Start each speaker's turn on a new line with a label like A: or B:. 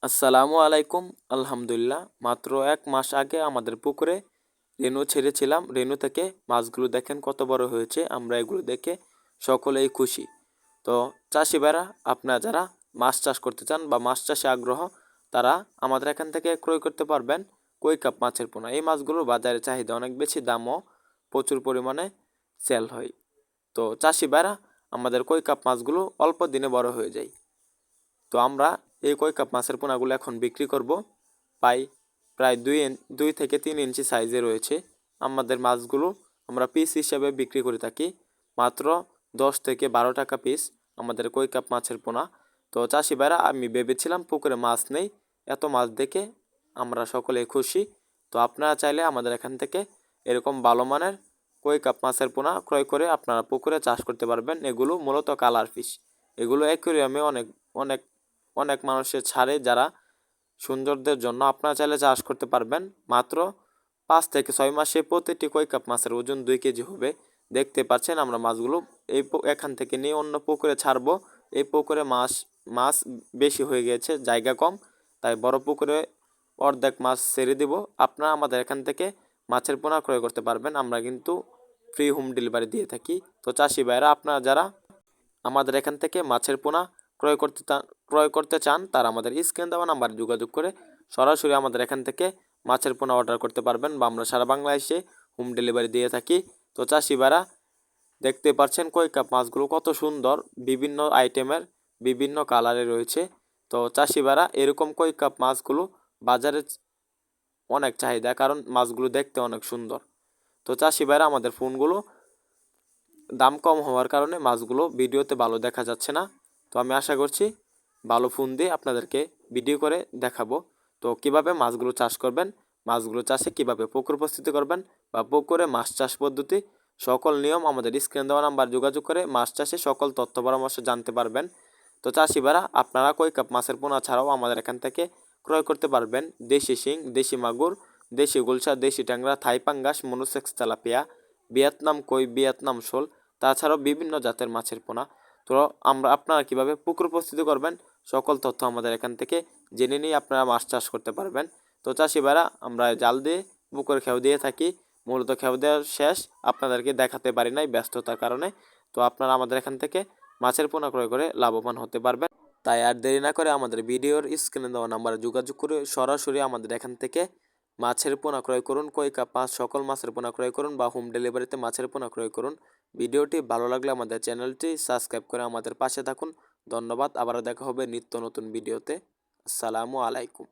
A: আসসালামু আলাইকুম। আলহামদুলিল্লাহ, মাত্র ১ মাস আগে আমাদের পুকুরে রেনু ছেড়েছিলাম। রেনু থেকে মাছগুলো দেখেন কত বড় হয়েছে। আমরা এগুলো দেখে সকলেই খুশি। তো চাষি ভাইরা, আপনারা যারা মাছ চাষ করতে চান বা মাছ চাষে আগ্রহ, তারা আমাদের এখান থেকে ক্রয় করতে পারবেন কই কাপ মাছের পোনা। এই মাছগুলোর বাজারে চাহিদা অনেক বেশি, দামও প্রচুর পরিমাণে সেল হয়। তো চাষি ভাইরা, আমাদের কই কাপ মাছগুলো অল্প দিনে বড় হয়ে যায়। তো আমরা এই কই কাপ মাছের পোনাগুলো এখন বিক্রি করব। প্রায় 2 থেকে 3 ইঞ্চি সাইজে রয়েছে। আমাদের মাছগুলো আমরা পিস হিসাবে বিক্রি করে থাকি মাত্র 10 থেকে 12 টাকা পিস আমাদের কই কাপ মাছের পোনা। তো চাষি ভাইরা, আমি ভেবেছিলাম পুকুরে মাছ নেই, এত মাছ দেখে আমরা সকলে খুশি। তো আপনারা চাইলে আমাদের এখান থেকে এরকম ভালো মানের কই কাপ মাছের পোনা ক্রয় করে আপনারা পুকুরে চাষ করতে পারবেন। এগুলো মূলত কালার ফিশ। এগুলো অ্যাকুরিয়ামে অনেক অনেক অনেক মানুষের ছাড়ে, যারা সৌন্দর্যের জন্য। আপনারা চাইলে চাষ করতে পারবেন। মাত্র 5 থেকে 6 মাসে প্রতিটি কই কাপ মাছের ওজন 2 কেজি হবে। দেখতে পাচ্ছেন আমরা মাছগুলো এখান থেকে নিয়ে অন্য পুকুরে ছাড়বো। এই পুকুরে মাছ বেশি হয়ে গেছে, জায়গা কম, তাই বড় পুকুরে অর্ধেক মাছ ছেড়ে দিব। আপনারা আমাদের এখান থেকে মাছের পোনা ক্রয় করতে পারবেন। আমরা কিন্তু ফ্রি হোম ডেলিভারি দিয়ে থাকি। তো চাষি ভাইরা, আপনারা যারা আমাদের এখান থেকে মাছের পোনা ক্রয় করতে চান, তারা আমাদের স্ক্রিনে দেওয়া নাম্বারে যোগাযোগ করে সরাসরি আমাদের এখান থেকে মাছের পোনা অর্ডার করতে পারবেন, বা আমরা সারা বাংলাদেশে হোম ডেলিভারি দিয়ে থাকি। তো চাষি ভাইরা, দেখতে পাচ্ছেন কই কাপ মাছগুলো কত সুন্দর, বিভিন্ন আইটেমের, বিভিন্ন কালারে রয়েছে। তো চাষি ভাইরা, এরকম কই কাপ মাছগুলো বাজারে অনেক চাহিদা, কারণ মাছগুলো দেখতে অনেক সুন্দর। তো চাষি ভাইরা, আমাদের ফোনগুলো দাম কম হওয়ার কারণে মাছগুলো ভিডিওতে ভালো দেখা যাচ্ছে না। তো আমি আশা করছি ভালো ফোন দিয়ে আপনাদেরকে ভিডিও করে দেখাবো। তো কিভাবে মাছগুলো চাষ করবেন, মাছগুলো চাষে কিভাবে পুকুর প্রস্তুতি করবেন, বা পুকুরে মাছ চাষ পদ্ধতি, সকল নিয়ম আমাদের স্ক্রিনে দেওয়া নাম্বার যোগাযোগ করে মাছ চাষে সকল তথ্য পরামর্শ জানতে পারবেন। তো চাষি ভাইরা, আপনারা কই কাপ মাছের পোনা ছাড়াও আমাদের এখান থেকে ক্রয় করতে পারবেন দেশি শিং, দেশি মাগুর, দেশি গুলশা, দেশি ট্যাংরা, থাই পাঙ্গাস, মনুসেক্স তেলাপিয়া, ভিয়েতনাম কই, ভিয়েতনাম শোল, তাছাড়াও বিভিন্ন জাতের মাছের পোনা। তো আপনারা কিভাবে পুকুর প্রস্তুতি করবেন, সকল তথ্য আমাদের এখান থেকে জেনে নিয়ে আপনারা মাছ চাষ করতে পারবেন। তো চাষি ভাইরা, আমরা জাল দিয়ে পুকুরে খেও দিয়ে থাকি। মূলত খেও দেওয়ার শেষ আপনাদেরকে দেখাতে পারি নাই ব্যস্ততার কারণে। তো আপনারা আমাদের এখান থেকে মাছের পোনা ক্রয় করে লাভবান হতে পারবেন। তাই আর দেরি না করে আমাদের ভিডিওর স্ক্রিনে দেওয়া নাম্বারে যোগাযোগ করে সরাসরি আমাদের এখান থেকে মাছের পোনা ক্রয় করুন। কই কাপ মাছ, সকল মাছের পোনা ক্রয় করুন, বা হোম ডেলিভারিতে মাছের পোনা ক্রয় করুন। ভিডিওটি ভালো লাগলে আমাদের চ্যানেলটি সাবস্ক্রাইব করে আমাদের পাশে থাকুন। ধন্যবাদ। আবারও দেখা হবে নিত্য নতুন ভিডিওতে। আসসালামু আলাইকুম।